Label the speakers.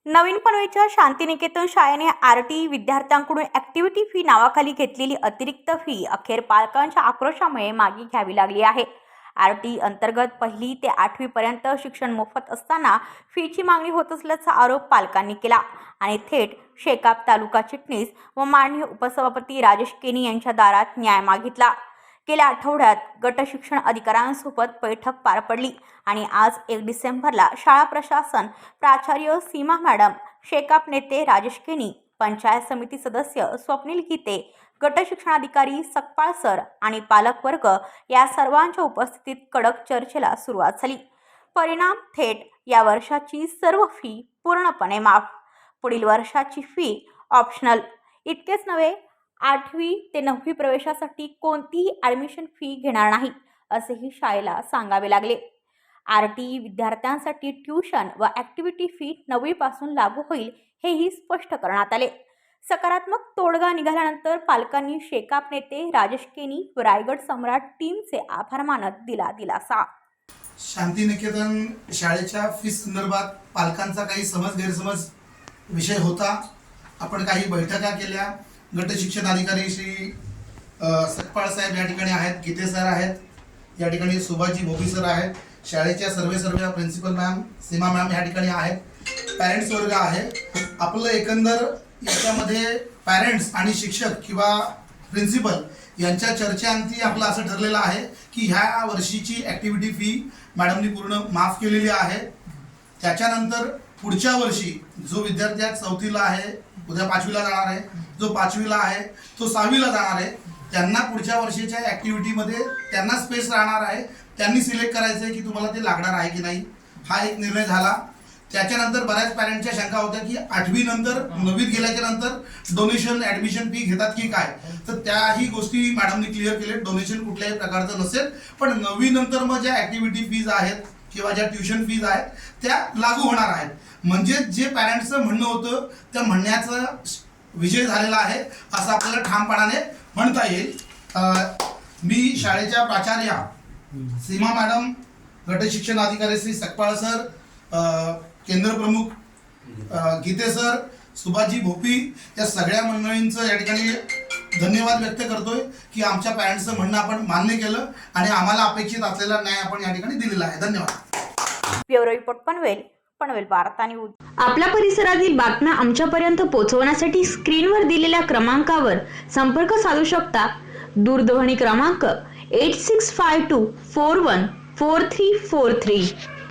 Speaker 1: नवीन पनवेलच्या शांतिनिकेतन शाळेने आरटी विद्यार्थ्यांकडून ॲक्टिव्हिटी फी नावाखाली घेतलेली अतिरिक्त फी अखेर पालकांच्या आक्रोशामुळे मागे घ्यावी लागली आहे। आरटी अंतर्गत 1ली ते 8वी पर्यंत शिक्षण मोफत असताना फीची मागणी होत असल्याचा आरोप पालकांनी केला आणि थेट शेकाप तालुका चिटणीस व माननीय उपसभापती राजेश केनी यांच्या दारात न्याय मागितला। गेल्या आठवड्यात गट शिक्षण अधिकाऱ्यांसोबत बैठक पार पडली आणि आज 1 डिसेंबरला शाळा प्रशासन, प्राचार्य सीमा मॅडम, शेकाप नेते राजेश केनी, पंचायत समिती सदस्य स्वप्नील गीते, गट शिक्षणाधिकारी सकपाळ सर आणि पालकवर्ग या सर्वांच्या उपस्थितीत कडक चर्चेला सुरुवात झाली। परिणाम थेट या वर्षाची सर्व फी पूर्णपणे माफ, पुढील वर्षाची फी ऑप्शनल। इतकेच नव्हे, 8वी ते 9वी प्रवेशासाठी कोणतीही ॲडमिशन फी घेणार नाही असेही शाळेला सांगावे लागले। आरटी विद्यार्थ्यांसाठी ट्यूशन व ॲक्टिव्हिटी फी 9वी पासून लागू होईल हेही स्पष्ट करण्यात आले। सकारात्मक तोडगा निघाल्यानंतर पालकांनी शेकाप नेते राजेश केनी व रायगड सम्राट टीमचे आभार मानत दिला दिलासा।
Speaker 2: शांतिनिकेतन शाळेच्या फी संदर्भात पालकांचा काही गैरसमज विषय होता। आपण काही बैठका केल्या। गट शिक्षण अधिकारी श्री सकपाळ साहेब या ठिकाणी आहेत, गीते सर आहेत, या ठिकाणी सुभाजी भोपी सर आहेत, शाळेच्या सर्व प्रिन्सिपल मॅम, सीमा मॅम या ठिकाणी आहेत, पॅरेंट्स वर्ग आहे। आपलं एकंदर याच्यामध्ये पॅरेंट्स आणि शिक्षक किंवा प्रिन्सिपल यांच्या चर्चेअंती आपलं असं ठरलेलं आहे की ह्या वर्षीची ॲक्टिव्हिटी फी मॅडमनी पूर्ण माफ केलेली आहे। त्याच्यानंतर पुढच्या वर्षी जो विद्यार्थी आज 4थीला आहे, उद्या 5वीला जाणार आहे, जो 5वीला आहे तो 6वीला जाणार आहे, त्यांना पुढच्या वर्षीच्या ॲक्टिव्हिटीमध्ये त्यांना स्पेस राहणार आहे। त्यांनी सिलेक्ट करायचं आहे की तुम्हाला ते लागणार आहे की नाही, हा एक निर्णय झाला। त्याच्यानंतर बऱ्याच पॅरेंटच्या शंका होत्या की 8वी नंतर 9वीत गेल्याच्या नंतर डोनेशन ॲडमिशन फी घेतात की काय, तर त्याही गोष्टी मॅडमनी क्लिअर केले। डोनेशन कुठल्याही प्रकारचं नसेल, पण 9वी नंतर मग ज्या ॲक्टिव्हिटी फीज आहेत किंवा ज्या ट्युशन फीज आहेत त्या लागू होणार आहेत। म्हणजे जे पॅरेंट्सचं म्हणणं होतं त्या म्हणण्याचा विजय झालेला आहे असं आपल्याला ठामपणाने म्हणता येईल। मी शाळेच्या प्राचार्या सीमा मॅडम, गट शिक्षण अधिकारी श्री सकपाळ सर, केंद्र प्रमुख गीते सर, सुभाजी भोपी या सगळ्या मंडळींचं या ठिकाणी धन्यवाद व्यक्त करतोय की आमच्या पॅरेंट्सचं म्हणणं आपण मान्य केलं आणि आम्हाला अपेक्षित असलेला न्याय आपण या ठिकाणी दिलेला आहे। धन्यवाद।
Speaker 1: ब्युरो रिपोर्ट पनवेल वार्ता न्यूज।
Speaker 3: आपल्या परिसरातील बातम्या आमच्यापर्यंत पोहोचवण्यासाठी स्क्रीनवर दिलेल्या क्रमांकावर संपर्क साधू शकता। दूरध्वनी क्रमांक 8652414343।